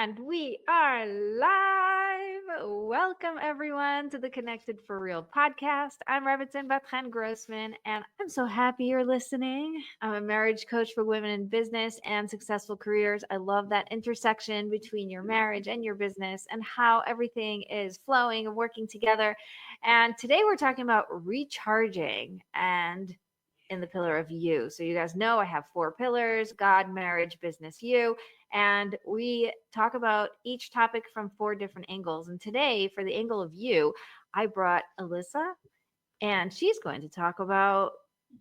And we are live. Welcome, everyone, to the Connected for Real podcast. I'm Rebbetzin Bat-Chen Grossman, and I'm so happy you're listening. I'm a marriage coach for women in business and successful careers. I love that intersection between your marriage and your business and how everything is flowing and working together. And today we're talking about recharging and in the pillar of you. So you guys know I have 4 pillars: God, marriage, business, you. And we talk about each topic from 4 different angles. And today, for the angle of you, I brought Alyssa, and she's going to talk about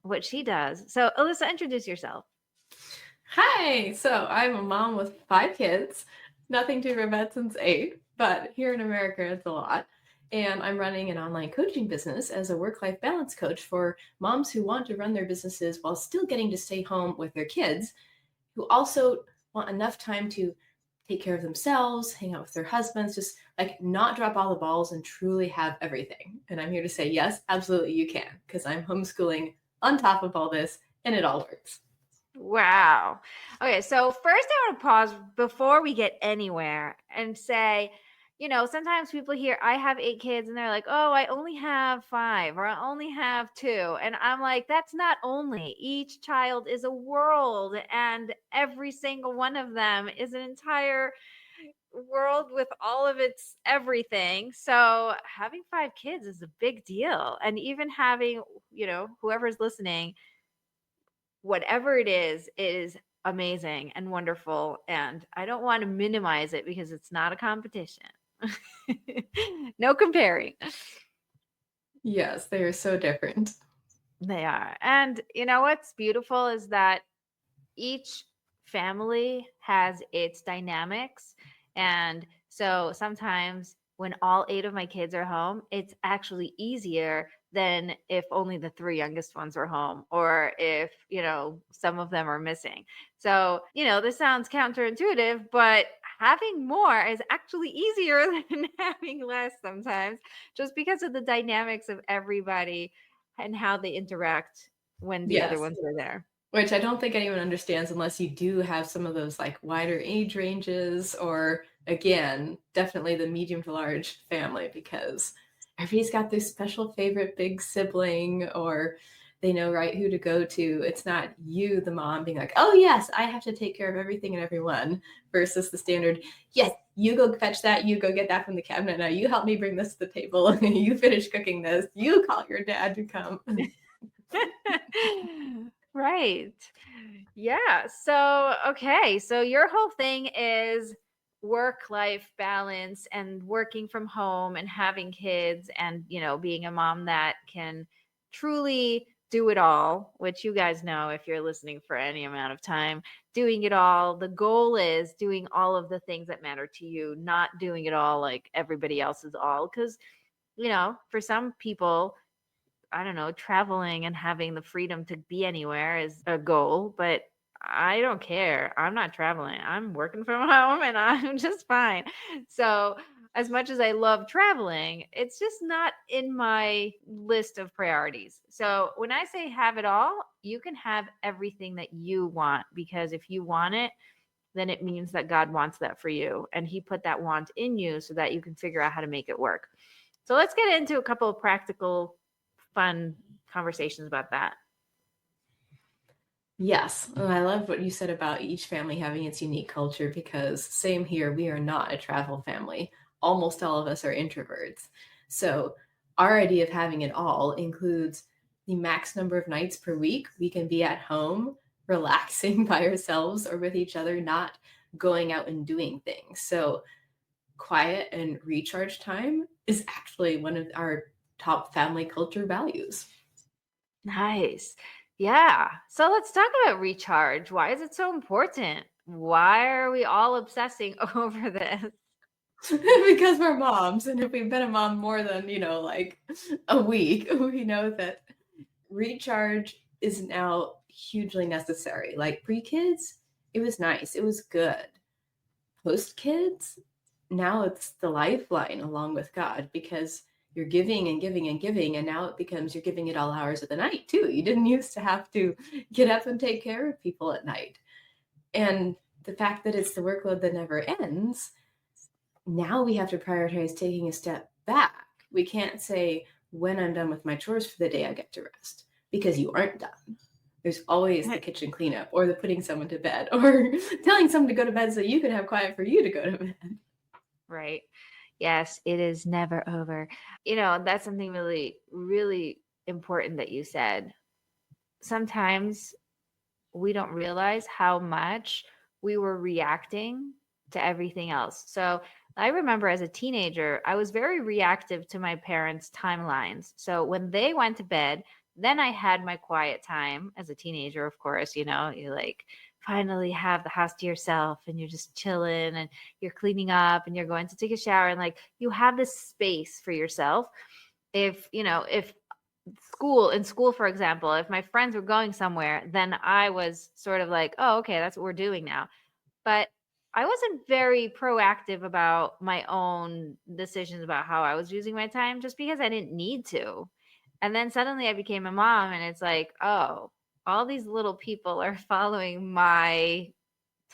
what she does. So Alyssa, introduce yourself. Hi, so I'm a mom with 5 kids, nothing to Rebetzin's 8, but here in America it's a lot. And I'm running an online coaching business as a work-life balance coach for moms who want to run their businesses while still getting to stay home with their kids, who also want enough time to take care of themselves, hang out with their husbands, just like not drop all the balls and truly have everything. And I'm here to say, yes, absolutely you can, because I'm homeschooling on top of all this and it all works. Wow. Okay, so first I want to pause before we get anywhere and say, sometimes people hear I have 8 kids and they're like, oh, I only have 5 or I only have 2. And I'm like, that's not only. Each child is a world and every single one of them is an entire world with all of its everything. So having 5 kids is a big deal. And even having, whoever's listening, whatever it is amazing and wonderful. And I don't want to minimize it because it's not a competition. No comparing. Yes, they are so different. They are. And what's beautiful is that each family has its dynamics. And so sometimes when all 8 of my kids are home, it's actually easier than if only the 3 youngest ones are home, or if, some of them are missing. So, this sounds counterintuitive, but having more is actually easier than having less sometimes, just because of the dynamics of everybody and how they interact when the other Yes, ones are there. which I don't think anyone understands unless you do have some of those like wider age ranges, or again, definitely the medium to large family, because everybody's got their special favorite big sibling, or they know right who to go to. It's not you, the mom, being like, oh yes, I have to take care of everything and everyone, versus the standard, yes, you go fetch that, you go get that from the cabinet, now you help me bring this to the table, you finish cooking this, you call your dad to come. Right. Yeah. So, okay. So, your whole thing is work-life balance and working from home and having kids and, being a mom that can truly do it all, which you guys know if you're listening for any amount of time, doing it all. The goal is doing all of the things that matter to you, not doing it all like everybody else is all. Because, for some people, I don't know, traveling and having the freedom to be anywhere is a goal, but I don't care. I'm not traveling. I'm working from home and I'm just fine. So, as much as I love traveling, it's just not in my list of priorities. So, when I say have it all, you can have everything that you want, because if you want it, then it means that God wants that for you. And He put that want in you so that you can figure out how to make it work. So, let's get into a couple of practical fun conversations about that. Yes, and I love what you said about each family having its unique culture, because same here, we are not a travel family. Almost all of us are introverts. So our idea of having it all includes the max number of nights per week we can be at home, relaxing by ourselves or with each other, not going out and doing things. So quiet and recharge time is actually one of our top family culture values. Nice. Yeah. So let's talk about recharge. Why is it so important? Why are we all obsessing over this? Because we're moms, and if we've been a mom more than like a week, we know that recharge is now hugely necessary. Like pre-kids, it was nice, it was good. Post-kids, now it's the lifeline along with God, because you're giving and giving and giving, and now it becomes you're giving it all hours of the night too. You didn't used to have to get up and take care of people at night. And the fact that it's the workload that never ends, now we have to prioritize taking a step back. We can't say, when I'm done with my chores for the day, I get to rest, because you aren't done. There's always the kitchen cleanup, or the putting someone to bed, or telling someone to go to bed so you can have quiet for you to go to bed. Right. Yes, it is never over. That's something really, really important that you said. Sometimes we don't realize how much we were reacting to everything else. So I remember as a teenager, I was very reactive to my parents' timelines. So when they went to bed, then I had my quiet time as a teenager, of course, you like finally have the house to yourself and you're just chilling and you're cleaning up and you're going to take a shower and like you have this space for yourself. If in school, for example, if my friends were going somewhere, then I was sort of like, oh, okay, that's what we're doing now. But I wasn't very proactive about my own decisions about how I was using my time just because I didn't need to. And then suddenly I became a mom and it's like, oh, all these little people are following my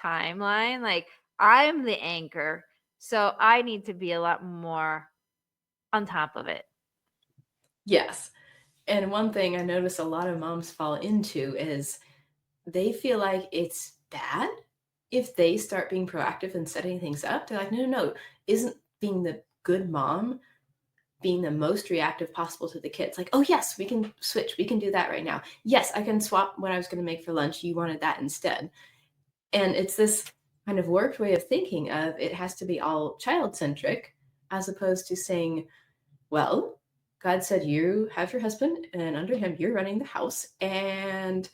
timeline. Like I'm the anchor. So I need to be a lot more on top of it. Yes. And one thing I notice a lot of moms fall into is they feel like it's bad if they start being proactive and setting things up. They're like, no, no, no. Isn't being the good mom being the most reactive possible to the kids? Like, oh, yes, we can switch. We can do that right now. Yes, I can swap what I was going to make for lunch. You wanted that instead. And it's this kind of warped way of thinking of it has to be all child-centric, as opposed to saying, well, God said you have your husband, and under him, you're running the house. And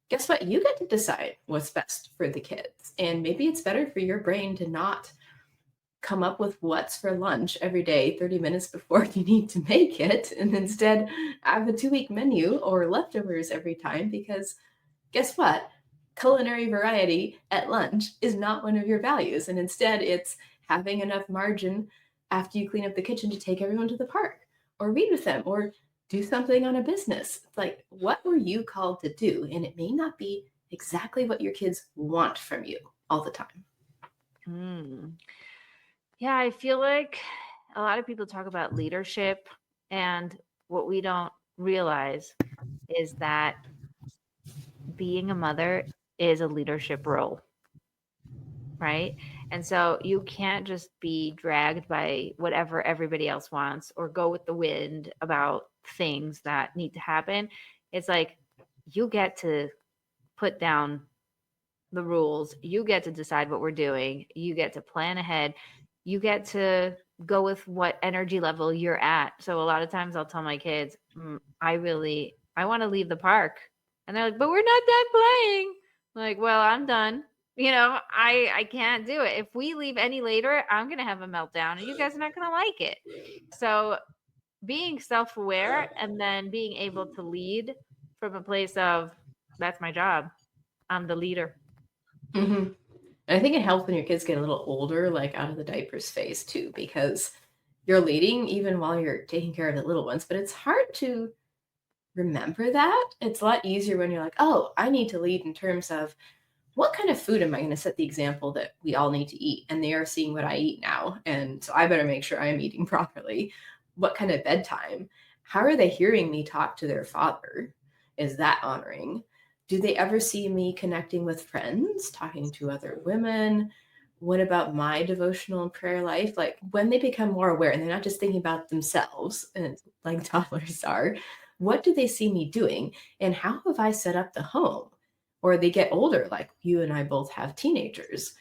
guess what? You get to decide what's best for the kids. And maybe it's better for your brain to not come up with what's for lunch every day 30 minutes before you need to make it, and instead have a 2-week menu or leftovers every time, because guess what? Culinary variety at lunch is not one of your values. And instead, it's having enough margin after you clean up the kitchen to take everyone to the park or read with them or do something on a business. It's like, what were you called to do? And it may not be exactly what your kids want from you all the time. Mm. Yeah, I feel like a lot of people talk about leadership, and what we don't realize is that being a mother is a leadership role, right? And so you can't just be dragged by whatever everybody else wants or go with the wind about things that need to happen. It's like you get to put down the rules, you get to decide what we're doing, you get to plan ahead, you get to go with what energy level you're at. So a lot of times I'll tell my kids, I want to leave the park. And they're like, but we're not done playing. I'm like, well, I'm done. I can't do it. If we leave any later, I'm going to have a meltdown and you guys are not going to like it. So being self-aware and then being able to lead from a place of that's my job. I'm the leader. Mm-hmm. And I think it helps when your kids get a little older, like out of the diapers phase too, because you're leading even while you're taking care of the little ones. But it's hard to remember that. It's a lot easier when you're like, oh, I need to lead in terms of what kind of food am I going to set the example that we all need to eat? And they are seeing what I eat now. And so I better make sure I'm eating properly. What kind of bedtime? How are they hearing me talk to their father? Is that honoring? Do they ever see me connecting with friends, talking to other women? What about my devotional and prayer life? Like when they become more aware and they're not just thinking about themselves and like toddlers are, what do they see me doing? And how have I set up the home? Or they get older, like you and I both have teenagers.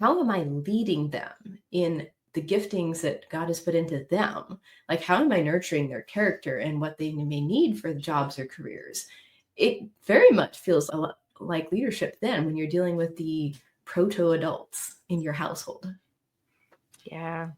How am I leading them in the giftings that God has put into them? Like, how am I nurturing their character and what they may need for jobs or careers? It very much feels a lot like leadership then when you're dealing with the proto adults in your household. Yeah.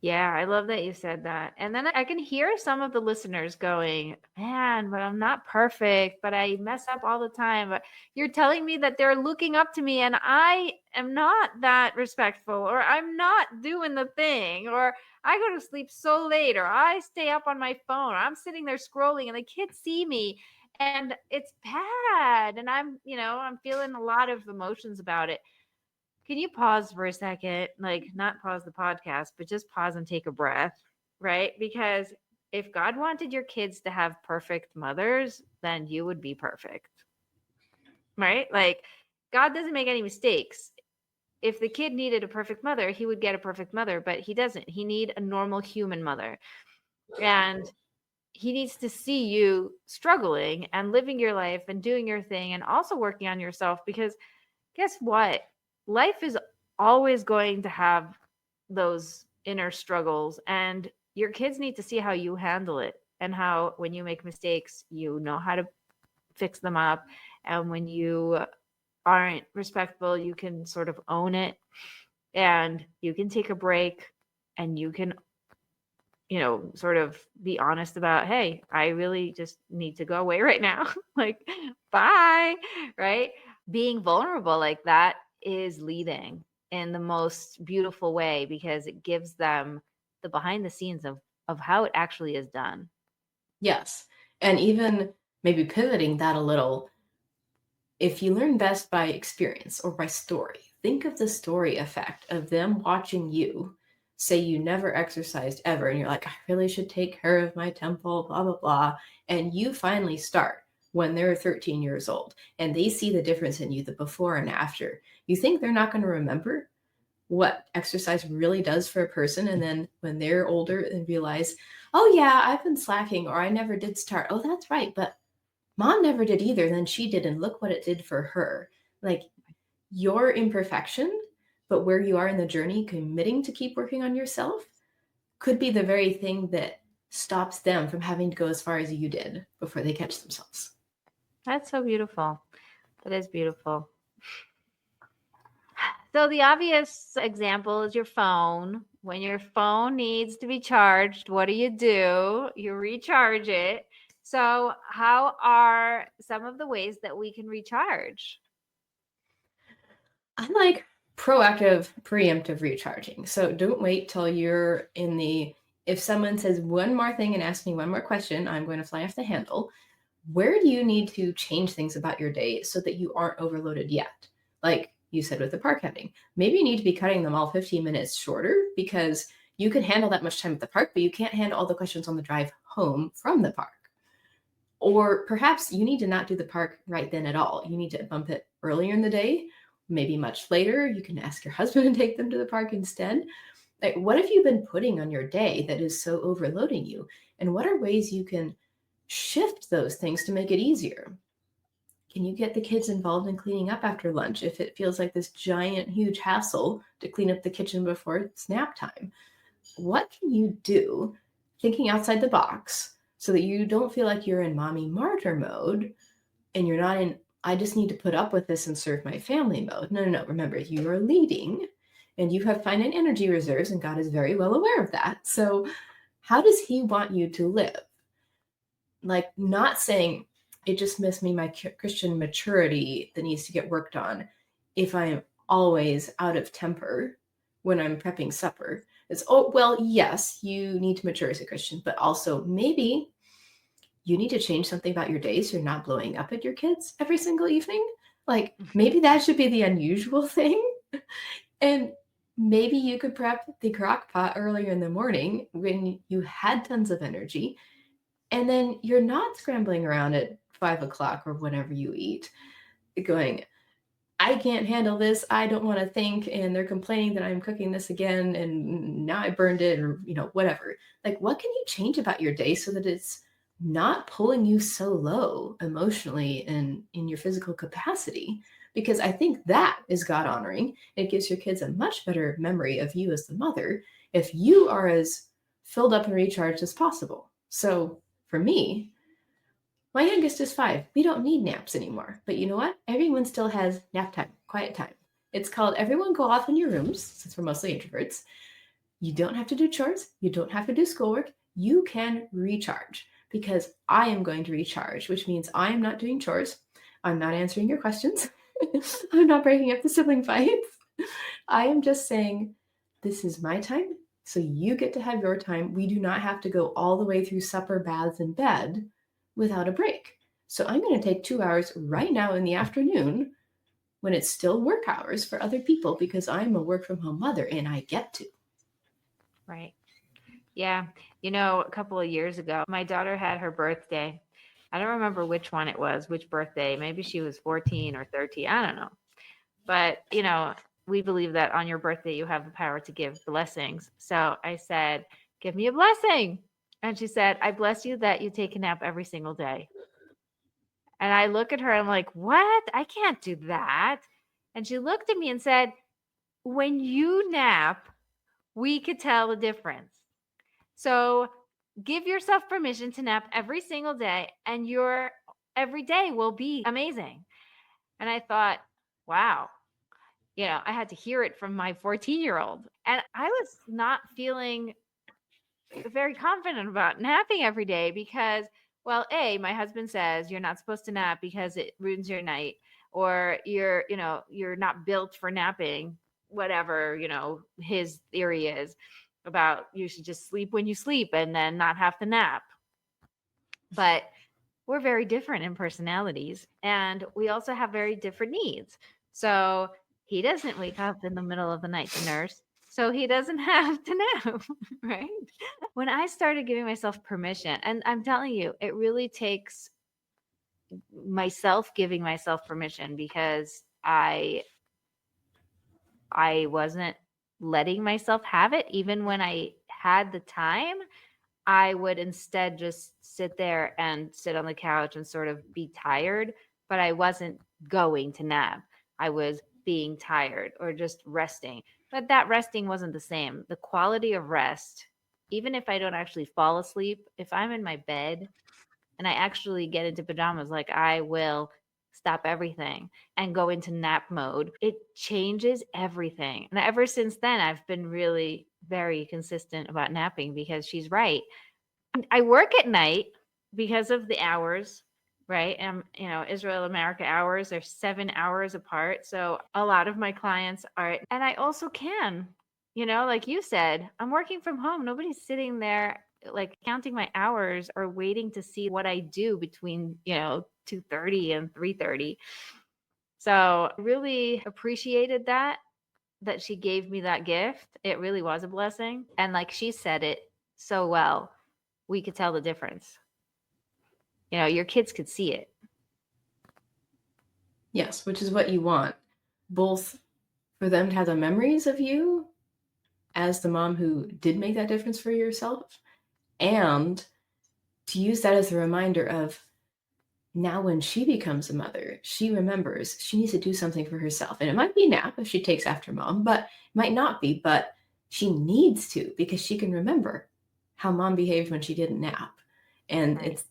Yeah, I love that you said that. And then I can hear some of the listeners going, man, but I'm not perfect, but I mess up all the time. But you're telling me that they're looking up to me and I am not that respectful, or I'm not doing the thing, or I go to sleep so late, or I stay up on my phone, or I'm sitting there scrolling and the kids see me. And it's bad. And I'm feeling a lot of emotions about it. Can you pause for a second? Like, not pause the podcast, but just pause and take a breath, right? Because if God wanted your kids to have perfect mothers, then you would be perfect, right? Like, God doesn't make any mistakes. If the kid needed a perfect mother, he would get a perfect mother, but he doesn't. He need a normal human mother. And he needs to see you struggling and living your life and doing your thing and also working on yourself, because guess what? Life is always going to have those inner struggles, and your kids need to see how you handle it, and how when you make mistakes, you know how to fix them up. And when you aren't respectful, you can sort of own it, and you can take a break, and you can sort of be honest about, hey, I really just need to go away right now. Like, bye, right? Being vulnerable like that is leading in the most beautiful way, because it gives them the behind the scenes of how it actually is done. Yes. And even maybe pivoting that a little, if you learn best by experience or by story, think of the story effect of them watching you. Say you never exercised ever, and you're like, I really should take care of my temple, blah, blah, blah. And you finally start when they're 13 years old and they see the difference in you, the before and after. You think they're not going to remember what exercise really does for a person? And then when they're older and realize, oh, yeah, I've been slacking, or I never did start. Oh, that's right. But mom never did either. Then she did, and look what it did for her. Like, your imperfection, but where you are in the journey, committing to keep working on yourself, could be the very thing that stops them from having to go as far as you did before they catch themselves. That's so beautiful. That is beautiful. So the obvious example is your phone. When your phone needs to be charged, what do? You recharge it. So how are some of the ways that we can recharge? I like proactive, preemptive recharging. So don't wait till you're in the, if someone says one more thing and asks me one more question, I'm going to fly off the handle. Where do you need to change things about your day so that you aren't overloaded yet? Like you said with the park heading, maybe you need to be cutting them all 15 minutes shorter, because you can handle that much time at the park, but you can't handle all the questions on the drive home from the park. Or perhaps you need to not do the park right then at all. You need to bump it earlier in the day, maybe much later. You can ask your husband to take them to the park instead. Like, what have you been putting on your day that is so overloading you? And what are ways you can shift those things to make it easier? Can you get the kids involved in cleaning up after lunch if it feels like this giant, huge hassle to clean up the kitchen before it's nap time? What can you do, thinking outside the box, so that you don't feel like you're in mommy martyr mode and you're not in, I just need to put up with this and serve my family mode? No, no, no. Remember, you are leading and you have finite energy reserves, and God is very well aware of that. So, how does He want you to live? Like, not saying it just missed me my Christian maturity that needs to get worked on if I'm always out of temper when I'm prepping supper. It's, oh, well, yes, you need to mature as a Christian, but also maybe you need to change something about your day so you're not blowing up at your kids every single evening. Like, maybe that should be the unusual thing. And maybe you could prep the crock pot earlier in the morning when you had tons of energy, and then you're not scrambling around at 5 o'clock or whenever you eat, going, I can't handle this. I don't want to think. And they're complaining that I'm cooking this again. And now I burned it, or, whatever. Like, what can you change about your day so that it's not pulling you so low emotionally and in your physical capacity? Because I think that is God honoring. It gives your kids a much better memory of you as the mother if you are as filled up and recharged as possible. So for me, my youngest is 5. We don't need naps anymore. But you know what? Everyone still has nap time, quiet time. It's called everyone go off in your rooms, since we're mostly introverts. You don't have to do chores. You don't have to do schoolwork. You can recharge, because I am going to recharge, which means I am not doing chores. I'm not answering your questions. I'm not breaking up the sibling fights. I am just saying, this is my time. So you get to have your time. We do not have to go all the way through supper, baths, and bed without a break. So I'm going to take 2 hours right now in the afternoon when it's still work hours for other people because I'm a work from home mother and I get to. Right. Yeah. A couple of years ago, my daughter had her birthday. I don't remember which one it was, which birthday. Maybe she was 14 or 13. I don't know. But, we believe that on your birthday, you have the power to give blessings. So I said, give me a blessing. And she said, I bless you that you take a nap every single day. And I look at her, I'm like, what? I can't do that. And she looked at me and said, when you nap, we could tell the difference. So give yourself permission to nap every single day, and your every day will be amazing. And I thought, wow, I had to hear it from my 14-year-old. And I was not feeling very confident about napping every day because, well, my husband says you're not supposed to nap because it ruins your night, or you're not built for napping, whatever, his theory is about you should just sleep when you sleep and then not have to nap. But we're very different in personalities, and we also have very different needs. So he doesn't wake up in the middle of the night to nurse, so he doesn't have to nap, right? When I started giving myself permission, and I'm telling you, it really takes myself giving myself permission, because I wasn't letting myself have it. Even when I had the time, I would instead just sit there and sit on the couch and sort of be tired, but I wasn't going to nap. I was being tired or just resting. But that resting wasn't the same. The quality of rest, even if I don't actually fall asleep, if I'm in my bed and I actually get into pajamas, like, I will stop everything and go into nap mode. It changes everything. And ever since then, I've been really very consistent about napping, because she's right. I work at night because of the hours, right? And Israel America hours are 7 hours apart. So a lot of my clients are, and I also can, like you said, I'm working from home. Nobody's sitting there like counting my hours or waiting to see what I do between, 2:30 and 3:30. So I really appreciated that she gave me that gift. It really was a blessing. And like she said it so well, we could tell the difference. Your kids could see it. Yes, which is what you want, both for them to have the memories of you as the mom who did make that difference for yourself, and to use that as a reminder of, now when she becomes a mother, she remembers she needs to do something for herself. And it might be nap if she takes after mom, but it might not be, but she needs to, because she can remember how mom behaved when she didn't nap. And Right. it's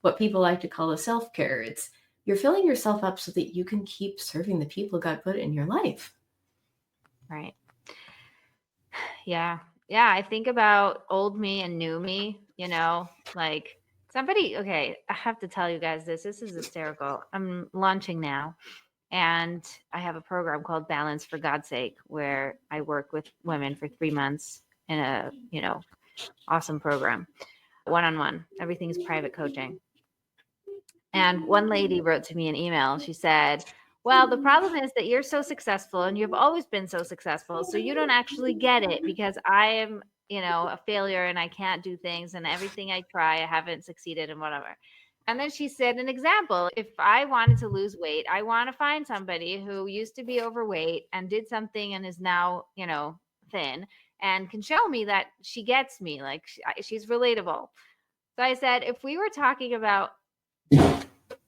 what people like to call a self-care. It's you're filling yourself up so that you can keep serving the people God put in your life. Right. Yeah. Yeah. I think about old me and new me, like okay, I have to tell you guys this. This is hysterical. I'm launching now. And I have a program called Balance for God's Sake, where I work with women for 3 months in a, awesome program, one-on-one. Everything's private coaching. And one lady wrote to me an email. She said, well, the problem is that you're so successful and you've always been so successful. So you don't actually get it, because I am, a failure and I can't do things, and everything I try, I haven't succeeded and whatever. And then she said an example. If I wanted to lose weight, I want to find somebody who used to be overweight and did something and is now, thin, and can show me that she gets me, like she's relatable. So I said, if we were talking about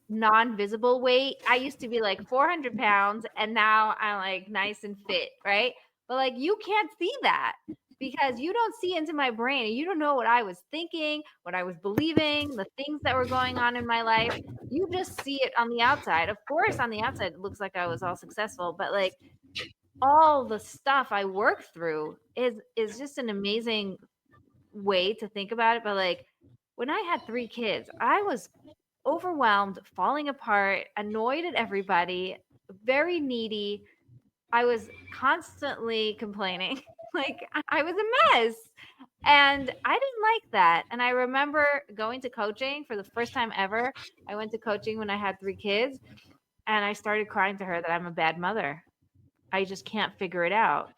non-visible weight, I used to be like 400 pounds and now I'm like nice and fit, right? But like, you can't see that because you don't see into my brain, and you don't know what I was thinking, what I was believing, the things that were going on in my life. You just see it on the outside. Of course, on the outside it looks like I was all successful, but like, all the stuff I worked through is just an amazing way to think about it. But like, when I had 3 kids, I was overwhelmed, falling apart, annoyed at everybody, very needy. I was constantly complaining. Like, I was a mess. And I didn't like that. And I remember going to coaching for the first time ever. I went to coaching when I had 3 kids, and I started crying to her that I'm a bad mother. I just can't figure it out.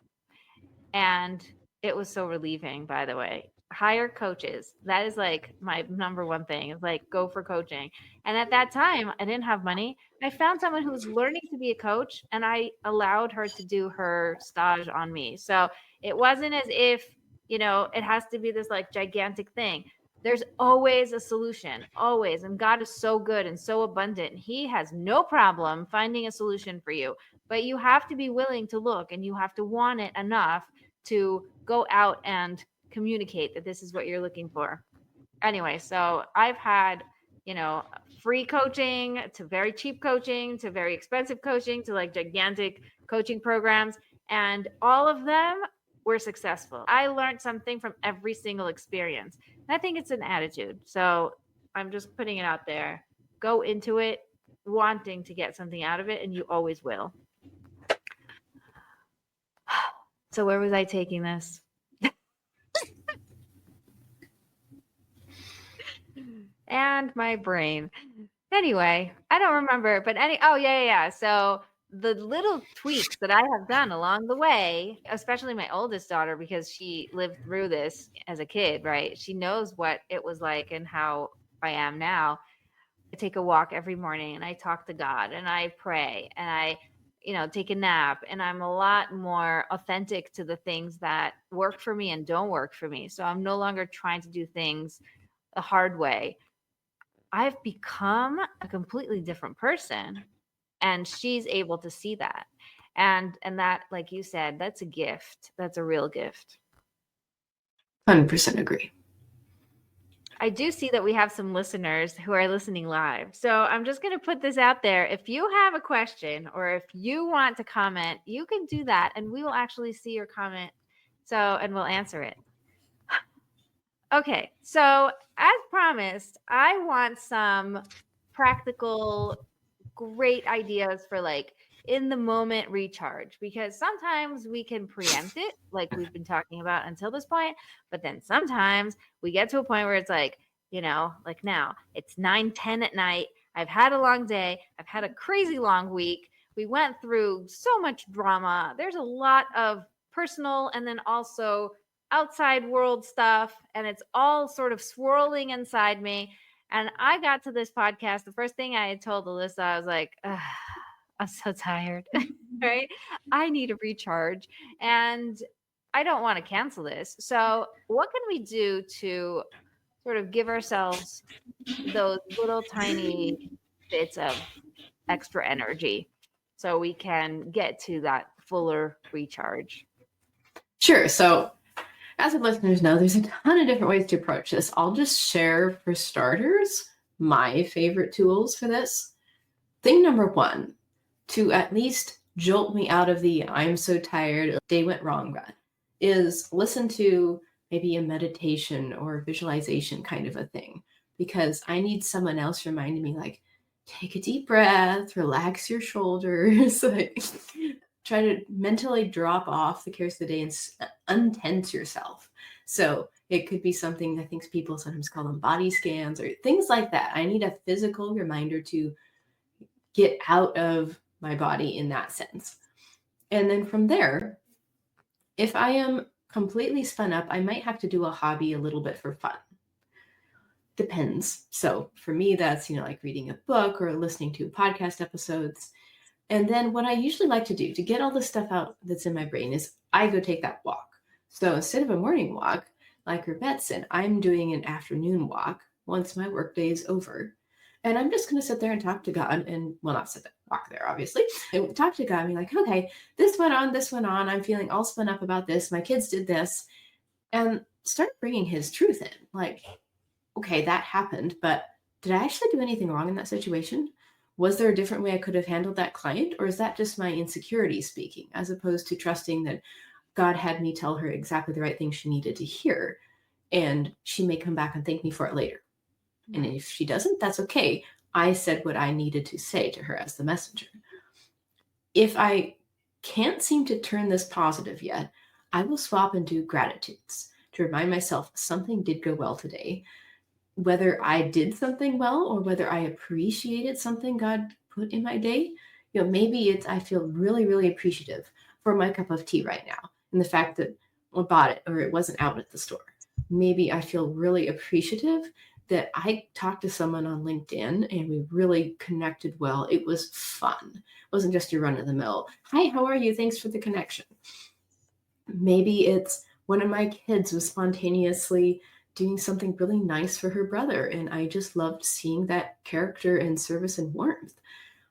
And it was so relieving, by the way. Hire coaches. That is like my number one thing is like go for coaching. And at that time, I didn't have money. I found someone who was learning to be a coach, and I allowed her to do her stage on me. So it wasn't as if, it has to be this like gigantic thing. There's always a solution, always. And God is so good and so abundant. He has no problem finding a solution for you. But you have to be willing to look, and you have to want it enough to go out and communicate that this is what you're looking for. Anyway, so I've had, free coaching to very cheap coaching to very expensive coaching to like gigantic coaching programs, and all of them were successful. I learned something from every single experience. And I think it's an attitude. So I'm just putting it out there. Go into it wanting to get something out of it, and you always will. So where was I taking this? And my brain. Anyway, I don't remember, but oh yeah. So the little tweaks that I have done along the way, especially my oldest daughter, because she lived through this as a kid, right? She knows what it was like and how I am now. I take a walk every morning, and I talk to God, and I pray, and I take a nap, and I'm a lot more authentic to the things that work for me and don't work for me. So I'm no longer trying to do things the hard way. I've become a completely different person, and she's able to see that. And that, like you said, that's a gift. That's a real gift. 100% agree. I do see that we have some listeners who are listening live. So I'm just going to put this out there. If you have a question or if you want to comment, you can do that, and we will actually see your comment. And we'll answer it. Okay. So as promised, I want some practical, great ideas for like in the moment recharge, because sometimes we can preempt it like we've been talking about until this point, but then sometimes we get to a point where it's like, like now it's 9:10 at night. I've had a long day. I've had a crazy long week. We went through so much drama. There's a lot of personal and then also outside world stuff, and it's all sort of swirling inside me. And I got to this podcast. The first thing I had told Alyssa, I was like, I'm so tired, right? I need a recharge, and I don't want to cancel this. So, what can we do to sort of give ourselves those little tiny bits of extra energy so we can get to that fuller recharge? Sure. So, as the listeners know, there's a ton of different ways to approach this. I'll just share, for starters, my favorite tools for this. Thing number one, to at least jolt me out of the I'm so tired, day went wrong rut, is listen to maybe a meditation or visualization kind of a thing, because I need someone else reminding me, like, take a deep breath, relax your shoulders, like, try to mentally drop off the cares of the day and untense yourself. So it could be something, I think people sometimes call them body scans or things like that. I need a physical reminder to get out of my body in that sense. And then from there, if I am completely spun up, I might have to do a hobby a little bit for fun. Depends. So for me, that's, like reading a book or listening to podcast episodes. And then what I usually like to do to get all the stuff out that's in my brain is I go take that walk. So instead of a morning walk, like Rebbetzin, I'm doing an afternoon walk once my workday is over. And I'm just going to sit there and talk to God and, well, not sit there, walk there, obviously. And talk to God and be like, okay, this went on. I'm feeling all spun up about this. My kids did this. And start bringing his truth in. Like, okay, that happened, but did I actually do anything wrong in that situation? Was there a different way I could have handled that client? Or is that just my insecurity speaking, as opposed to trusting that God had me tell her exactly the right thing she needed to hear, and she may come back and thank me for it later. And if she doesn't, that's okay. I said what I needed to say to her as the messenger. If I can't seem to turn this positive yet, I will swap and do gratitudes. to remind myself something did go well today, whether I did something well or whether I appreciated something God put in my day. Maybe it's I feel really, really appreciative for my cup of tea right now and the fact that I bought it or it wasn't out at the store. Maybe I feel really appreciative that I talked to someone on LinkedIn and we really connected well. It was fun. It wasn't just your run of the mill. Hi, how are you? Thanks for the connection. Maybe it's one of my kids was spontaneously doing something really nice for her brother, and I just loved seeing that character and service and warmth.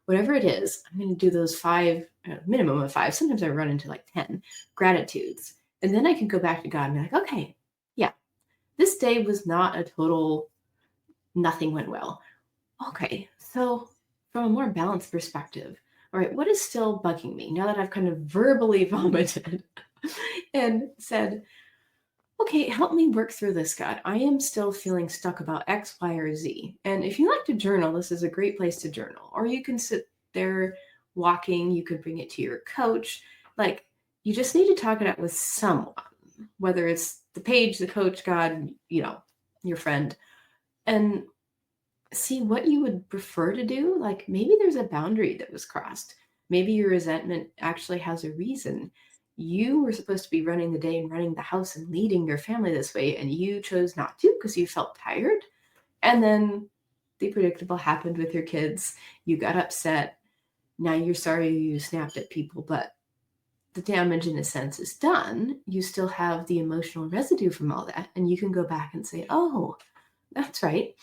Whatever it is, I'm going to do those 5, minimum of 5. Sometimes I run into like 10 gratitudes. And then I can go back to God and be like, okay, yeah, this day was not a total nothing went well. Okay, so from a more balanced perspective, all right, what is still bugging me now that I've kind of verbally vomited and said, okay, help me work through this, God. I am still feeling stuck about X, Y, or Z. And if you like to journal, this is a great place to journal. Or you can sit there walking, you could bring it to your coach. Like, you just need to talk it out with someone, whether it's the page, the coach, God, your friend, and see what you would prefer to do. Like, maybe there's a boundary that was crossed. Maybe your resentment actually has a reason. You were supposed to be running the day and running the house and leading your family this way, and you chose not to because you felt tired. And then the predictable happened with your kids. You got upset. Now you're sorry you snapped at people, but the damage in a sense is done. You still have the emotional residue from all that, and you can go back and say, oh, that's right.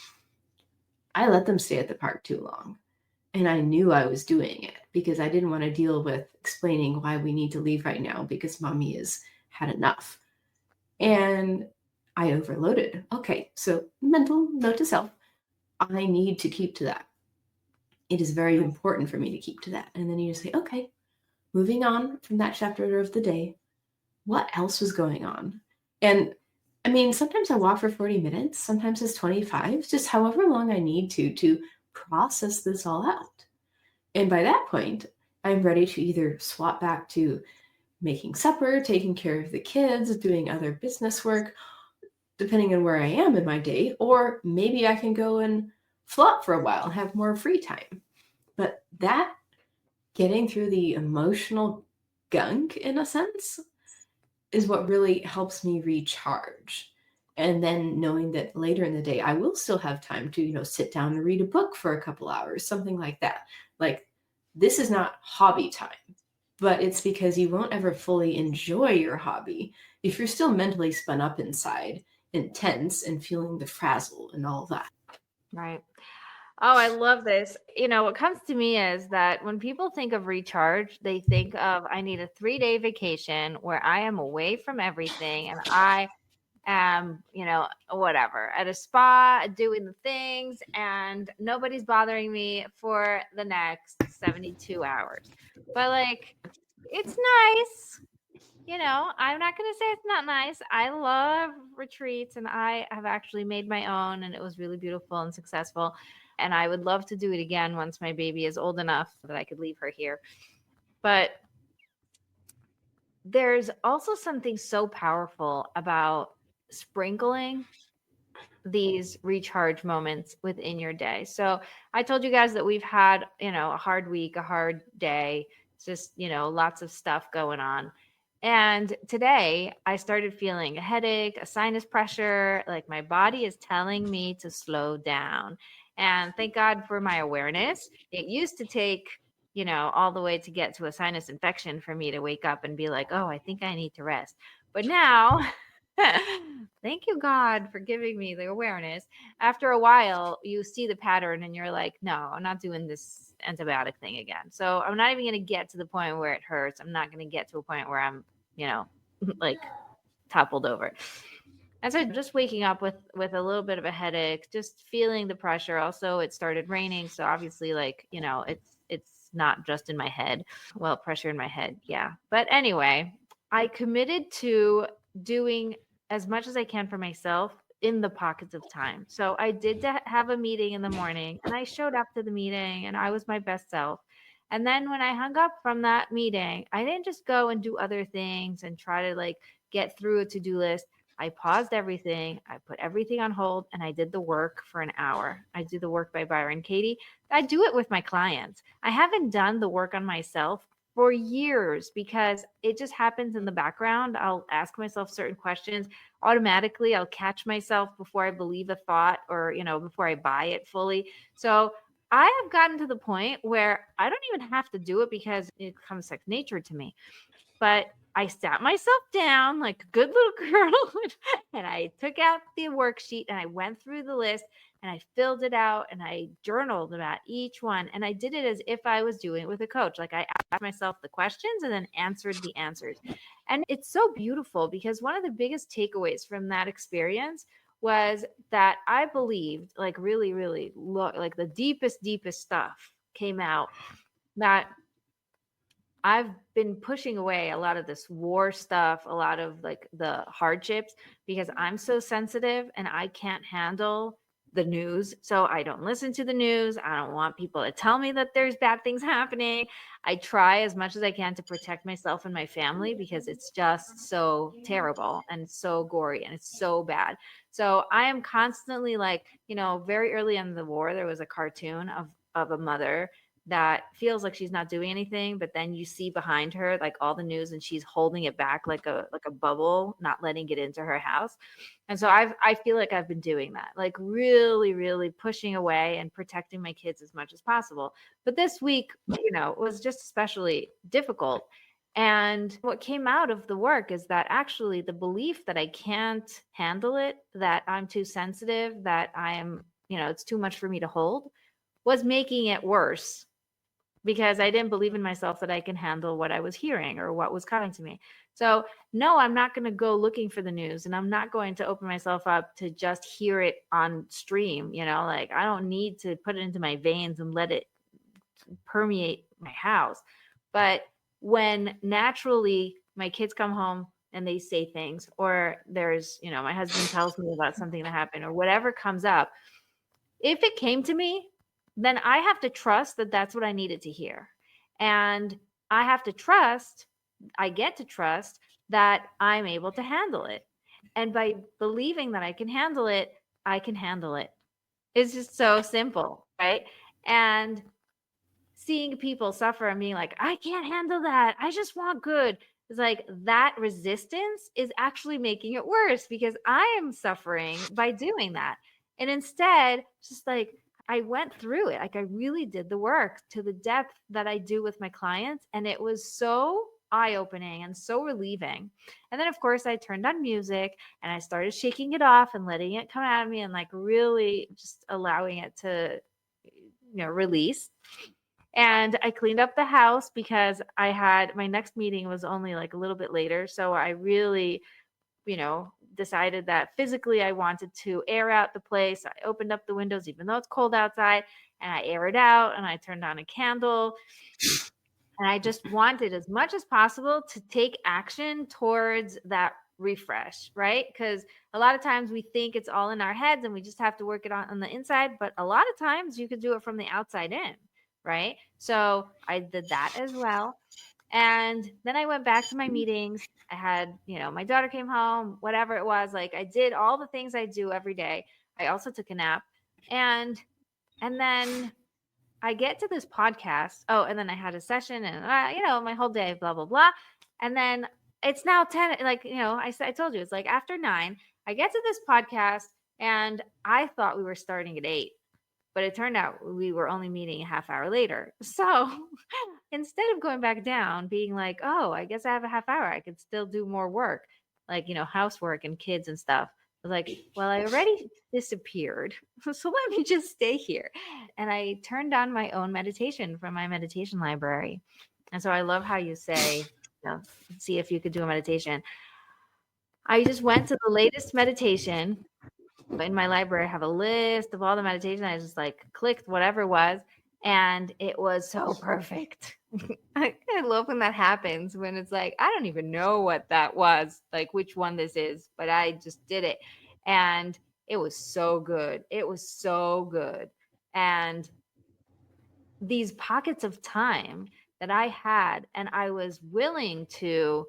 I let them stay at the park too long. And I knew I was doing it because I didn't want to deal with explaining why we need to leave right now because mommy has had enough. And I overloaded. Okay, so mental note to self, I need to keep to that. It is very important for me to keep to that. And then you just say, okay, moving on from that chapter of the day, what else was going on? And I mean, sometimes I walk for 40 minutes, sometimes it's 25, just however long I need to process this all out. And by that point, I'm ready to either swap back to making supper, taking care of the kids, doing other business work, depending on where I am in my day, or maybe I can go and flop for a while and have more free time. But that getting through the emotional gunk, in a sense, is what really helps me recharge. And then knowing that later in the day, I will still have time to, sit down and read a book for a couple hours, something like that. Like, this is not hobby time, but it's because you won't ever fully enjoy your hobby if you're still mentally spun up inside and tense and feeling the frazzle and all that. Right. Oh, I love this. What comes to me is that when people think of recharge, they think of I need a 3-day vacation where I am away from everything and I am, whatever, at a spa doing the things and nobody's bothering me for the next 72 hours. But like, it's nice. I'm not going to say it's not nice. I love retreats and I have actually made my own and it was really beautiful and successful. And I would love to do it again once my baby is old enough that I could leave her here. But there's also something so powerful about sprinkling these recharge moments within your day. So I told you guys that we've had, a hard week, a hard day, just, lots of stuff going on. And today I started feeling a headache, a sinus pressure, like my body is telling me to slow down. And thank God for my awareness. It used to take, all the way to get to a sinus infection for me to wake up and be like, oh, I think I need to rest. But now, thank you, God, for giving me the awareness. After a while, you see the pattern and you're like, no, I'm not doing this antibiotic thing again. So I'm not even going to get to the point where it hurts. I'm not going to get to a point where I'm, like toppled over. And so just waking up with a little bit of a headache, just feeling the pressure. Also, it started raining, so obviously, like, it's not just in my head. Well, pressure in my head, yeah. But anyway, I committed to doing as much as I can for myself in the pockets of time. So I did have a meeting in the morning and I showed up to the meeting and I was my best self. And then when I hung up from that meeting, I didn't just go and do other things and try to like get through a to-do list. I paused everything, I put everything on hold, and I did the work for an hour. I do the work by Byron Katie. I do it with my clients. I haven't done the work on myself for years because it just happens in the background. I'll ask myself certain questions automatically. I'll catch myself before I believe a thought or, before I buy it fully. So I have gotten to the point where I don't even have to do it because it comes second nature to me. But I sat myself down like a good little girl and I took out the worksheet and I went through the list and I filled it out and I journaled about each one. And I did it as if I was doing it with a coach. Like I asked myself the questions and then answered the answers. And it's so beautiful because one of the biggest takeaways from that experience was that I believed, like really, really like the deepest stuff came out, that I've been pushing away a lot of this war stuff, a lot of like the hardships, because I'm so sensitive and I can't handle the news. So I don't listen to the news. I don't want people to tell me that there's bad things happening. I try as much as I can to protect myself and my family because it's just so terrible and so gory and it's so bad. So I am constantly like, very early in the war, there was a cartoon of a mother that feels like she's not doing anything, but then you see behind her like all the news and she's holding it back like a bubble, not letting it into her house. And so I feel like I've been doing that, like really, really pushing away and protecting my kids as much as possible. But this week, was just especially difficult. And what came out of the work is that actually the belief that I can't handle it, that I'm too sensitive, that I am, it's too much for me to hold, was making it worse because I didn't believe in myself that I can handle what I was hearing or what was coming to me. So, no, I'm not going to go looking for the news and I'm not going to open myself up to just hear it on stream. Like I don't need to put it into my veins and let it permeate my house. But when naturally my kids come home and they say things, or there's, my husband tells me about something that happened, or whatever comes up, if it came to me, then I have to trust that that's what I needed to hear. And I get to trust that I'm able to handle it. And by believing that I can handle it, I can handle it. It's just so simple, right? And seeing people suffer and being like, I can't handle that. I just want good. It's like that resistance is actually making it worse because I am suffering by doing that. And instead, just like I went through it, like I really did the work to the depth that I do with my clients. And it was so eye opening and so relieving. And then, of course, I turned on music and I started shaking it off and letting it come out of me and like really just allowing it to, release. And I cleaned up the house because I had my next meeting was only like a little bit later. So I really, decided that physically I wanted to air out the place. I opened up the windows, even though it's cold outside, and I air it out and I turned on a candle. And I just wanted as much as possible to take action towards that refresh, right? Because a lot of times we think it's all in our heads and we just have to work it on the inside. But a lot of times you could do it from the outside in, right? So I did that as well. And then I went back to my meetings. I had, my daughter came home, whatever it was. Like I did all the things I do every day. I also took a nap. And then I get to this podcast. Oh, and then I had a session and, my whole day, blah, blah, blah. And then it's now 10, like, I told you, it's like after 9, I get to this podcast and I thought we were starting at 8, but it turned out we were only meeting a half hour later. So instead of going back down, being like, oh, I guess I have a half hour, I could still do more work, like, housework and kids and stuff. I was like, well, I already disappeared. So let me just stay here. And I turned on my own meditation from my meditation library. And so I love how you say, see if you could do a meditation. I just went to the latest meditation. In my library, I have a list of all the meditation. I just like clicked whatever it was, and it was so perfect. I love when that happens, when it's like, I don't even know what that was, like which one this is, but I just did it. And it was so good. It was so good. And these pockets of time that I had, and I was willing to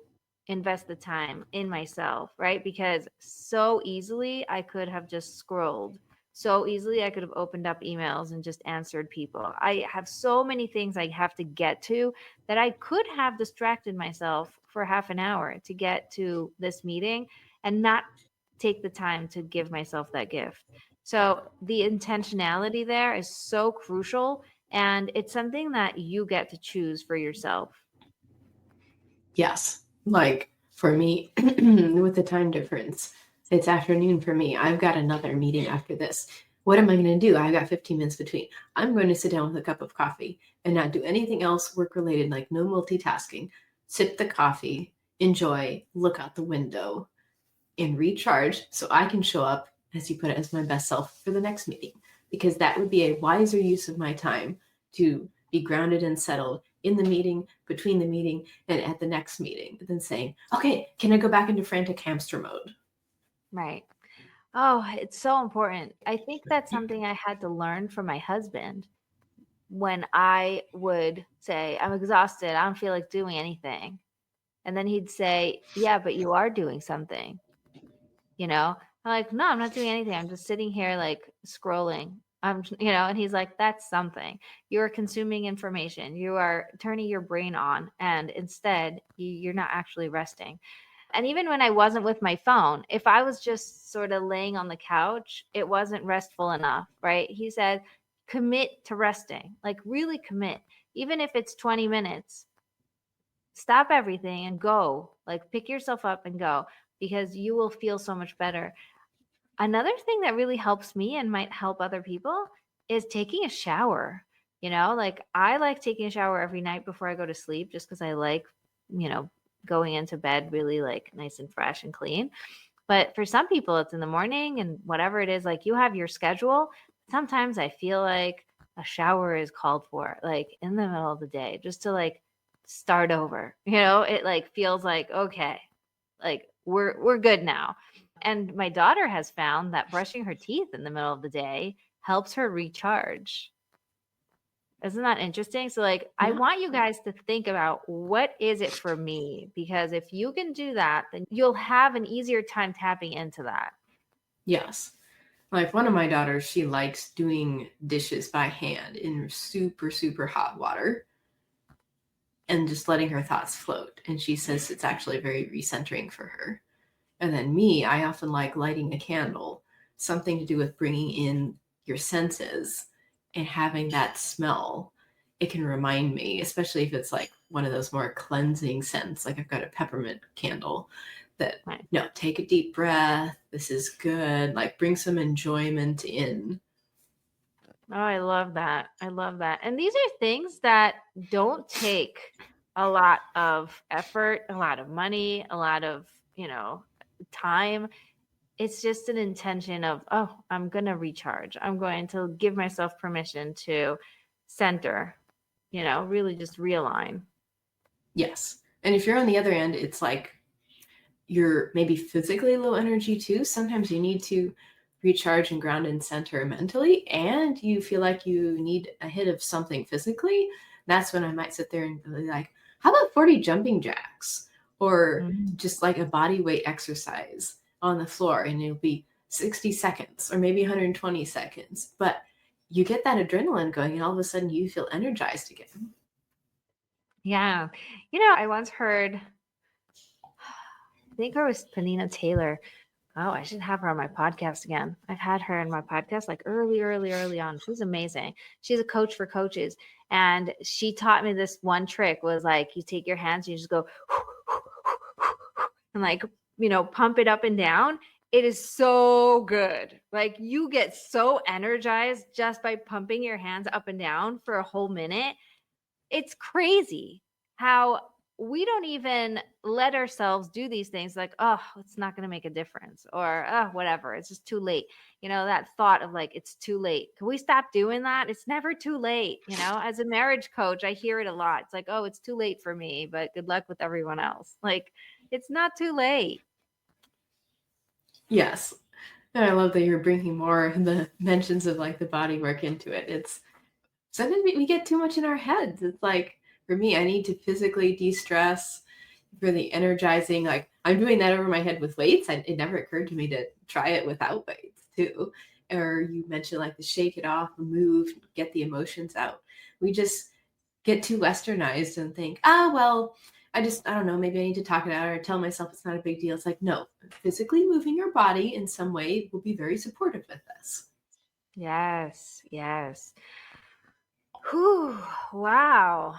invest the time in myself, right? Because so easily I could have just scrolled. So easily I could have opened up emails and just answered people. I have so many things I have to get to that I could have distracted myself for half an hour to get to this meeting and not take the time to give myself that gift. So the intentionality there is so crucial, and it's something that you get to choose for yourself. Yes. Like for me, with the time difference, it's afternoon for me. I've got another meeting after this. What am I going to do? I've got 15 minutes between. I'm going to sit down with a cup of coffee and not do anything else work related, like no multitasking. Sip the coffee, enjoy, look out the window, and recharge so I can show up, as you put it, as my best self for the next meeting. Because that would be a wiser use of my time to be grounded and settled in the meeting, between the meeting, and at the next meeting than saying, okay, can I go back into frantic hamster mode? Right. Oh, it's so important. I think that's something I had to learn from my husband when I would say, I'm exhausted. I don't feel like doing anything. And then he'd say, yeah, but you are doing something, you know? I'm like, no, I'm not doing anything. I'm just sitting here like scrolling. And he's like, that's something. You're consuming information. You are turning your brain on. And instead, you're not actually resting. And even when I wasn't with my phone, if I was just sort of laying on the couch, it wasn't restful enough, right? He said, commit to resting, like really commit. Even if it's 20 minutes, stop everything and go. Like pick yourself up and go, because you will feel so much better. Another thing that really helps me and might help other people is taking a shower. Like I like taking a shower every night before I go to sleep just because I like, you know, going into bed really like nice and fresh and clean. But for some people, it's in the morning and whatever it is, like you have your schedule. Sometimes I feel like a shower is called for, like in the middle of the day, just to like start over. It like feels like, okay, like we're good now. And my daughter has found that brushing her teeth in the middle of the day helps her recharge. Isn't that interesting? So like I Yeah. want you guys to think about what is it for me? Because if you can do that, then you'll have an easier time tapping into that. Yes. Like one of my daughters, she likes doing dishes by hand in super, super hot water and just letting her thoughts float. And she says it's actually very recentering for her. And then me, I often like lighting a candle, something to do with bringing in your senses and having that smell. It can remind me, especially if it's like one of those more cleansing scents, like I've got a peppermint candle, that Right. no, take a deep breath. This is good. Like bring some enjoyment in. Oh, I love that. I love that. And these are things that don't take a lot of effort, a lot of money, a lot of, time. It's just an intention of, oh, I'm going to recharge. I'm going to give myself permission to center, really just realign. Yes. And if you're on the other end, it's like you're maybe physically low energy too. Sometimes you need to recharge and ground and center mentally, and you feel like you need a hit of something physically. That's when I might sit there and be like, how about 40 jumping jacks? Or Mhm. just like a body weight exercise on the floor, and it'll be 60 seconds or maybe 120 seconds. But you get that adrenaline going, and all of a sudden you feel energized again. Yeah. I once heard, I think it was Panina Taylor. Oh, I should have her on my podcast again. I've had her in my podcast like early on. She's amazing. She's a coach for coaches. And she taught me this one trick was like you take your hands, you just go and like, pump it up and down. It is so good. Like you get so energized just by pumping your hands up and down for a whole minute. It's crazy how we don't even let ourselves do these things like, oh, it's not going to make a difference or oh, whatever. It's just too late. That thought of like, it's too late. Can we stop doing that? It's never too late. As a marriage coach, I hear it a lot. It's like, oh, it's too late for me, but good luck with everyone else. Like, it's not too late. Yes. And I love that you're bringing more the mentions of like the body work into it. It's sometimes we get too much in our heads. It's like, for me, I need to physically de-stress. really energizing. Like I'm doing that over my head with weights. It never occurred to me to try it without weights too. Or you mentioned like the shake it off, move, get the emotions out. We just get too westernized and think, well, I don't know, maybe I need to talk it out or tell myself it's not a big deal. It's like, no, physically moving your body in some way will be very supportive with this. Yes, yes. Whew, wow.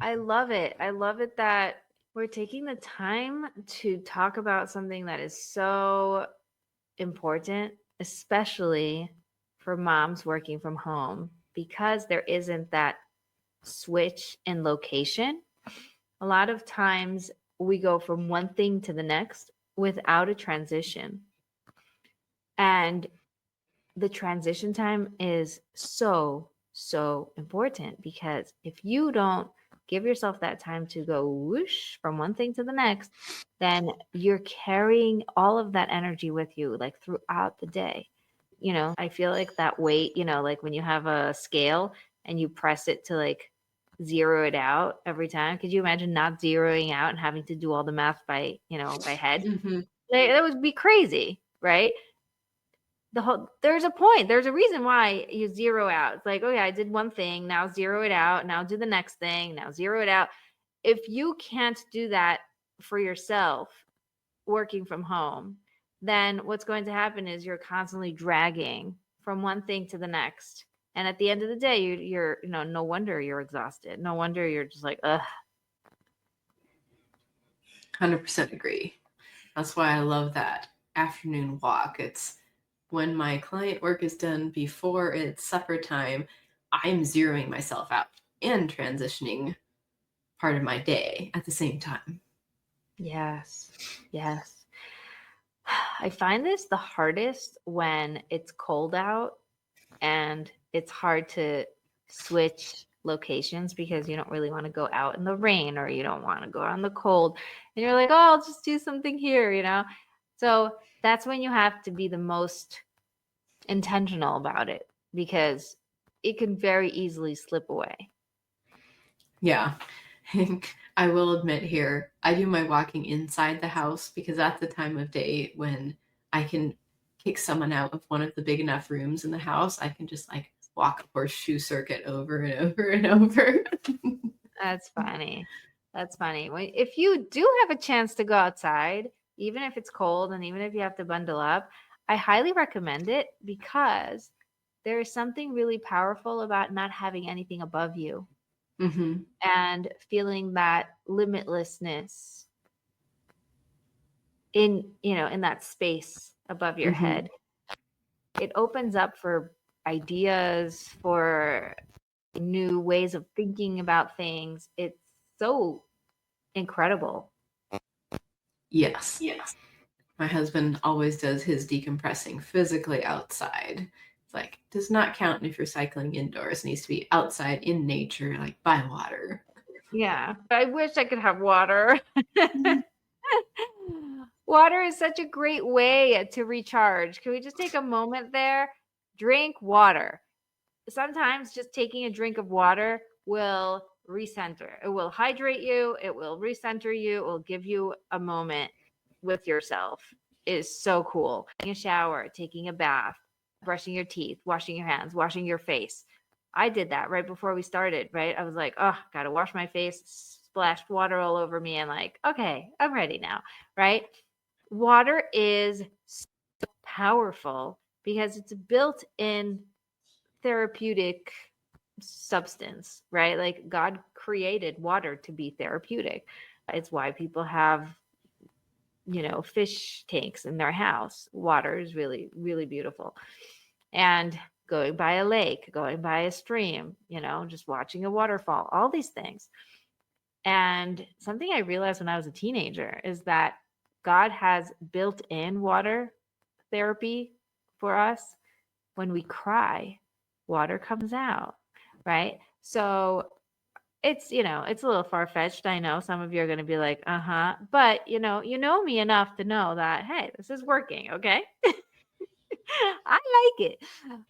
I love it. I love it that we're taking the time to talk about something that is so important, especially for moms working from home, because there isn't that switch in location. A lot of times we go from one thing to the next without a transition. And the transition time is so, so important, because if you don't give yourself that time to go whoosh from one thing to the next, then you're carrying all of that energy with you like throughout the day. I feel like that weight, like when you have a scale and you press it to like zero it out every time. Could you imagine not zeroing out and having to do all the math by head? Mm-hmm. That would be crazy, right? There's a point, there's a reason why you zero out. It's like, oh yeah, I did one thing, now zero it out, now do the next thing, now zero it out. If you can't do that for yourself working from home, then what's going to happen is you're constantly dragging from one thing to the next, and at the end of the day, you're no wonder you're exhausted, no wonder you're just like, ugh. 100% agree. That's why I love that afternoon walk. It's when my client work is done before it's supper time, I'm zeroing myself out and transitioning part of my day at the same time. Yes, yes. I find this the hardest when it's cold out and it's hard to switch locations, because you don't really want to go out in the rain, or you don't want to go out in the cold, and you're like, oh, I'll just do something here. So that's when you have to be the most intentional about it, because it can very easily slip away. Yeah. I will admit here, I do my walking inside the house because that's the time of day when I can kick someone out of one of the big enough rooms in the house. I can just like walk a horseshoe circuit over and over and over. That's funny. That's funny. If you do have a chance to go outside, even if it's cold and even if you have to bundle up, I highly recommend it, because there is something really powerful about not having anything above you Mm-hmm. and feeling that limitlessness in that space above your Mm-hmm. head. It opens up for ideas, for new ways of thinking about things. It's so incredible. Yes. Yes. My husband always does his decompressing physically outside. It's like, does not count if you're cycling indoors. It needs to be outside in nature, like by water. Yeah. I wish I could have water. Water is such a great way to recharge. Can we just take a moment there? Drink water. Sometimes just taking a drink of water will recenter. It will hydrate you. It will recenter you. It will give you a moment with yourself. It is so cool. Taking a shower, taking a bath, brushing your teeth, washing your hands, washing your face. I did that right before we started, right? I was like, oh, gotta wash my face, splashed water all over me, and like, okay, I'm ready now, right? Water is so powerful because it's built in therapeutic substance, right? Like God created water to be therapeutic. It's why people have, fish tanks in their house. Water is really, really beautiful. And going by a lake, going by a stream, just watching a waterfall, all these things. And something I realized when I was a teenager is that God has built in water therapy for us. When we cry, water comes out, right? So it's a little far-fetched. I know some of you are going to be like, uh-huh, but you know me enough to know that, hey, this is working. Okay. I like it.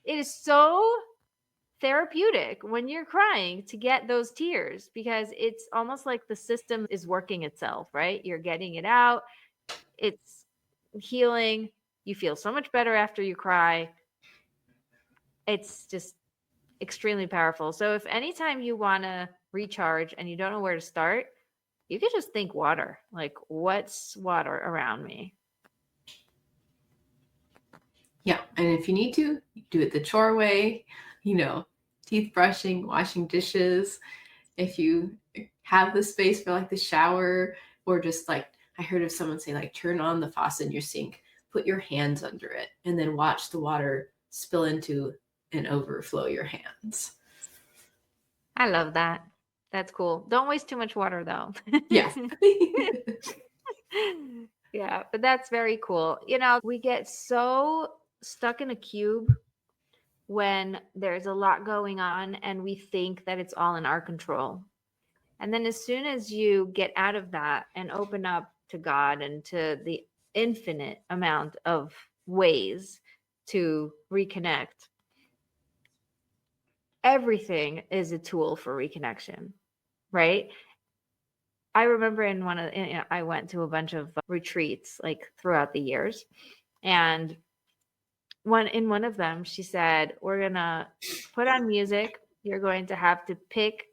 It is so therapeutic when you're crying to get those tears, because it's almost like the system is working itself, right? You're getting it out. It's healing. You feel so much better after you cry. It's just extremely powerful. So if anytime you want to recharge and you don't know where to start, you could just think water. Like, what's water around me? Yeah. And if you need to, do it the chore way, teeth brushing, washing dishes. If you have the space for like the shower, or just like I heard of someone say, like, turn on the faucet in your sink, put your hands under it, and then watch the water spill into and overflow your hands. I love that. That's cool. Don't waste too much water though. Yeah. Yeah, but that's very cool. We get so stuck in a cube when there's a lot going on and we think that it's all in our control. And then as soon as you get out of that and open up to God and to the infinite amount of ways to reconnect, everything is a tool for reconnection, right? I remember I went to a bunch of retreats like throughout the years. And in one of them, she said, we're going to put on music. You're going to have to pick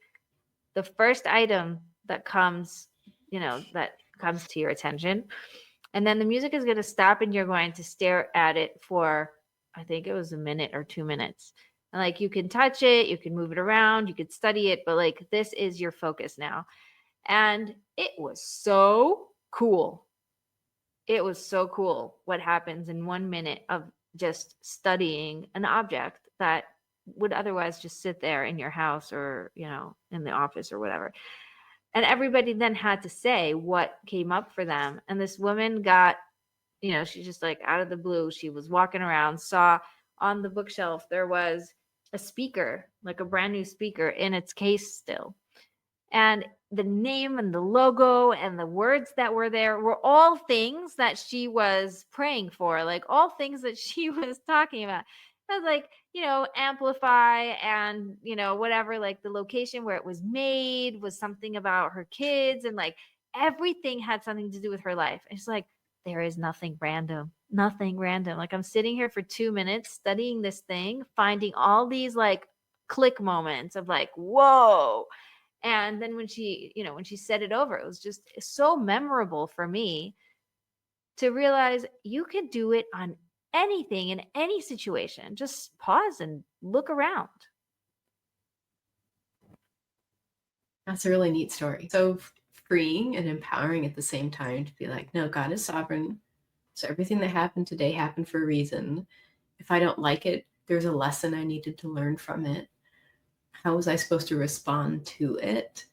the first item that comes to your attention. And then the music is going to stop and you're going to stare at it for, I think it was a minute or 2 minutes. And like, you can touch it, you can move it around, you could study it, but like, this is your focus now. And it was so cool. It was so cool what happens in 1 minute of just studying an object that would otherwise just sit there in your house or, in the office or whatever. And everybody then had to say what came up for them. And this woman got, she just like out of the blue, she was walking around, saw on the bookshelf, there was a speaker, like a brand new speaker in its case still. And the name and the logo and the words that were there were all things that she was praying for, like all things that she was talking about. I was like, amplify and, whatever, like the location where it was made was something about her kids, and like everything had something to do with her life. It's like, there is nothing random. Like, I'm sitting here for 2 minutes studying this thing, finding all these like click moments of like, whoa. And then when she said it over, it was just so memorable for me to realize you can do it on anything in any situation. Just pause and look around. That's a really neat story. So freeing and empowering at the same time to be like, no, God is sovereign. So everything that happened today happened for a reason. If I don't like it, there's a lesson I needed to learn from it. How was I supposed to respond to it?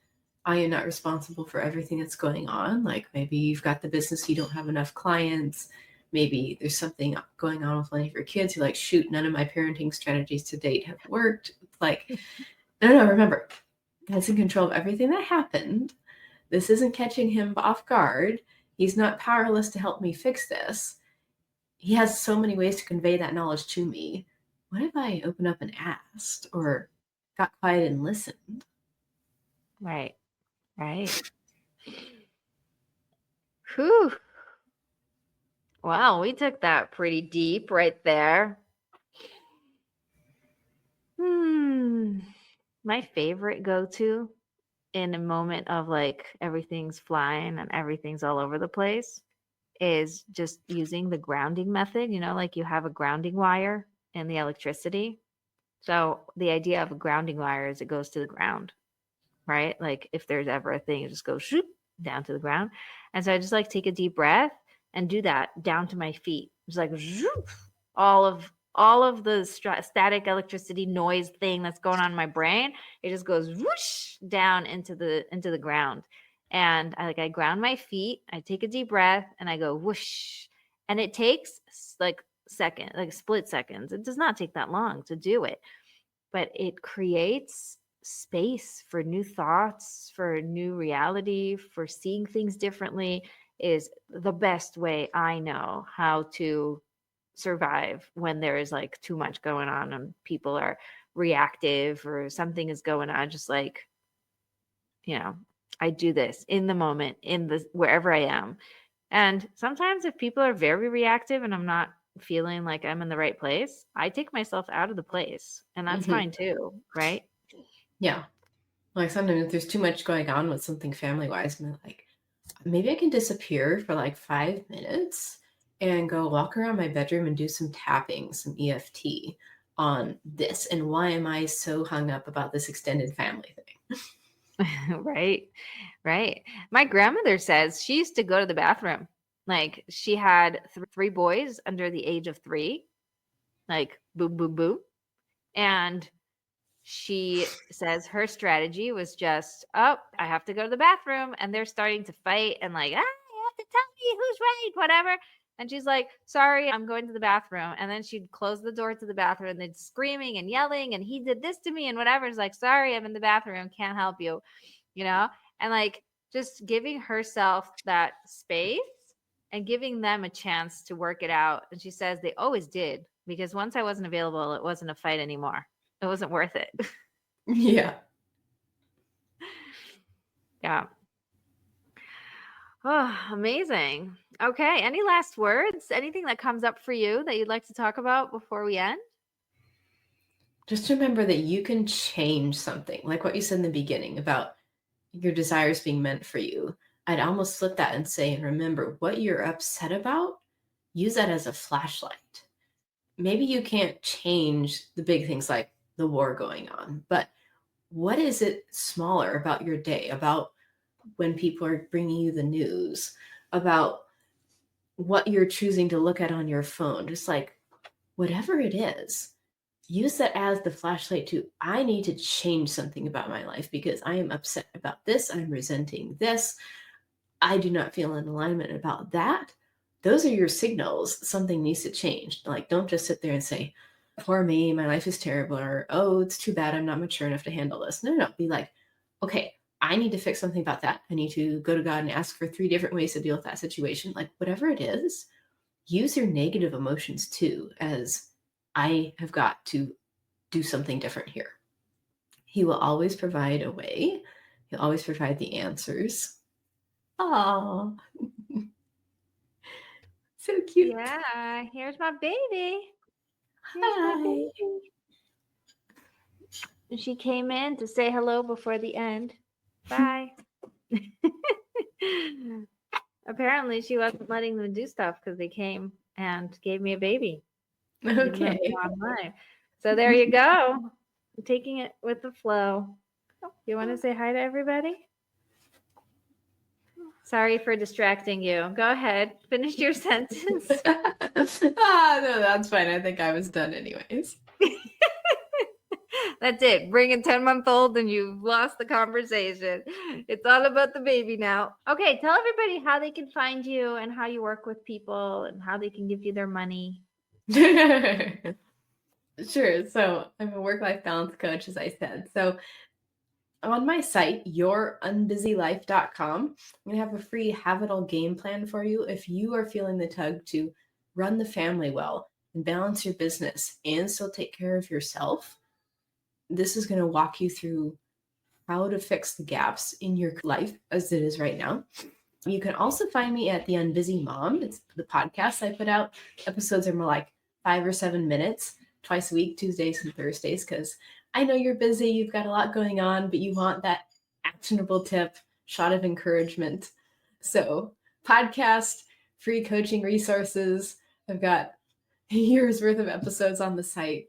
I am not responsible for everything that's going on. Like, maybe you've got the business, you don't have enough clients. Maybe there's something going on with one of your kids. You're like, shoot, none of my parenting strategies to date have worked. Like, no, remember, God's in control of everything that happened. This isn't catching him off guard. He's not powerless to help me fix this. He has so many ways to convey that knowledge to me. What if I open up and asked, or got quiet and listened? Right. Whew. Wow, we took that pretty deep right there. My favorite go-to in a moment of like everything's flying and everything's all over the place is just using the grounding method. Like you have a grounding wire in the electricity. So the idea of a grounding wire is it goes to the ground, right? Like if there's ever a thing, it just goes shoop down to the ground. And so I just like take a deep breath and do that down to my feet. It's like zoop, all of the static electricity noise thing that's going on in my brain. It just goes whoosh down into the ground. And I ground my feet. I take a deep breath and I go whoosh. And it takes like split seconds. It does not take that long to do it, but it creates space for new thoughts, for new reality, for seeing things differently. Is the best way I know how to survive when there is like too much going on and people are reactive or something is going on, just like, I do this in the moment, wherever I am. And sometimes if people are very reactive and I'm not feeling like I'm in the right place, I take myself out of the place, and that's fine too, right? Yeah. Like sometimes if there's too much going on with something family-wise, I'm like, maybe I can disappear for like 5 minutes and go walk around my bedroom and do some tapping, some EFT on this. And why am I so hung up about this extended family thing? Right. Right. My grandmother says she used to go to the bathroom. Like she had three boys under the age of 3, like boo, boo, boo. And she says her strategy was just, oh, I have to go to the bathroom. And they're starting to fight and like, you have to tell me who's right, whatever. And she's like, sorry, I'm going to the bathroom. And then she'd close the door to the bathroom and they'd screaming and yelling. And he did this to me and whatever. It's like, sorry, I'm in the bathroom. Can't help you, and like just giving herself that space and giving them a chance to work it out. And she says they always did, because once I wasn't available, it wasn't a fight anymore. It wasn't worth it. Yeah. Yeah. Oh, amazing. Okay. Any last words? Anything that comes up for you that you'd like to talk about before we end? Just remember that you can change something, like what you said in the beginning about your desires being meant for you. I'd almost flip that and say, and remember what you're upset about, use that as a flashlight. Maybe you can't change the big things like the war going on, but what is it smaller about your day, about when people are bringing you the news, about what you're choosing to look at on your phone? Just like whatever it is, use that as the flashlight to, I need to change something about my life because I am upset about this. I'm resenting this. I do not feel in alignment about that. Those are your signals. Something needs to change. Like, don't just sit there and say, poor me, my life is terrible, or, oh, it's too bad I'm not mature enough to handle this. No. Be like, okay, I need to fix something about that. I need to go to God and ask for 3 different ways to deal with that situation. Like, whatever it is, use your negative emotions too, as I have got to do something different here. He will always provide a way. He'll always provide the answers. Oh, so cute. Yeah. Here's my baby. Here's Hi. my baby. She came in to say hello before the end. Bye. Apparently, she wasn't letting them do stuff because they came and gave me a baby. Okay. Online. So there you go. I'm taking it with the flow. You want to say hi to everybody? Sorry for distracting you. Go ahead. Finish your sentence. No, that's fine. I think I was done anyways. That's it. Bring a 10-month-old and you've lost the conversation. It's all about the baby now. Okay, tell everybody how they can find you and how you work with people and how they can give you their money. Sure. So I'm a work-life balance coach, as I said. So on my site, yourunbusylife.com, I'm going to have a free Have It All game plan for you if you are feeling the tug to run the family well and balance your business and still take care of yourself. This is going to walk you through how to fix the gaps in your life as it is right now. You can also find me at The Unbusy Mom. It's the podcast I put out. Episodes are more like 5 or 7 minutes, twice a week, Tuesdays and Thursdays, because I know you're busy, you've got a lot going on, but you want that actionable tip, shot of encouragement. So podcast, free coaching resources. I've got a year's worth of episodes on the site.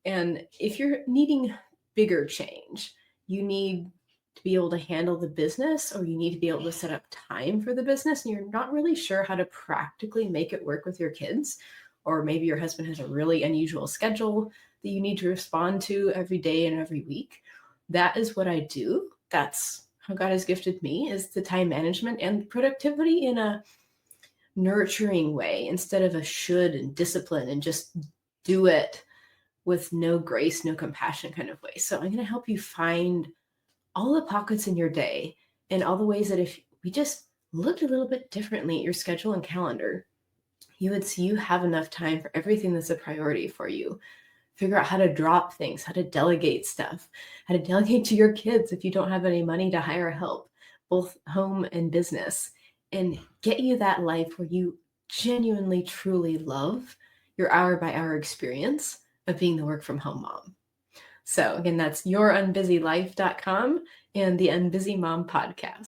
And if you're needing bigger change, you need to be able to handle the business, or you need to be able to set up time for the business, and you're not really sure how to practically make it work with your kids, or maybe your husband has a really unusual schedule that you need to respond to every day and every week. That is what I do. That's how God has gifted me, is the time management and productivity in a nurturing way instead of a should and discipline and just do it with no grace, no compassion kind of way. So I'm going to help you find all the pockets in your day and all the ways that if we just looked a little bit differently at your schedule and calendar, you would see you have enough time for everything that's a priority for you. figure out how to drop things, how to delegate stuff, how to delegate to your kids if you don't have any money to hire help, both home and business, and get you that life where you genuinely, truly love your hour by hour experience of being the work from home mom. So again, that's yourunbusylife.com and the Unbusy Mom podcast.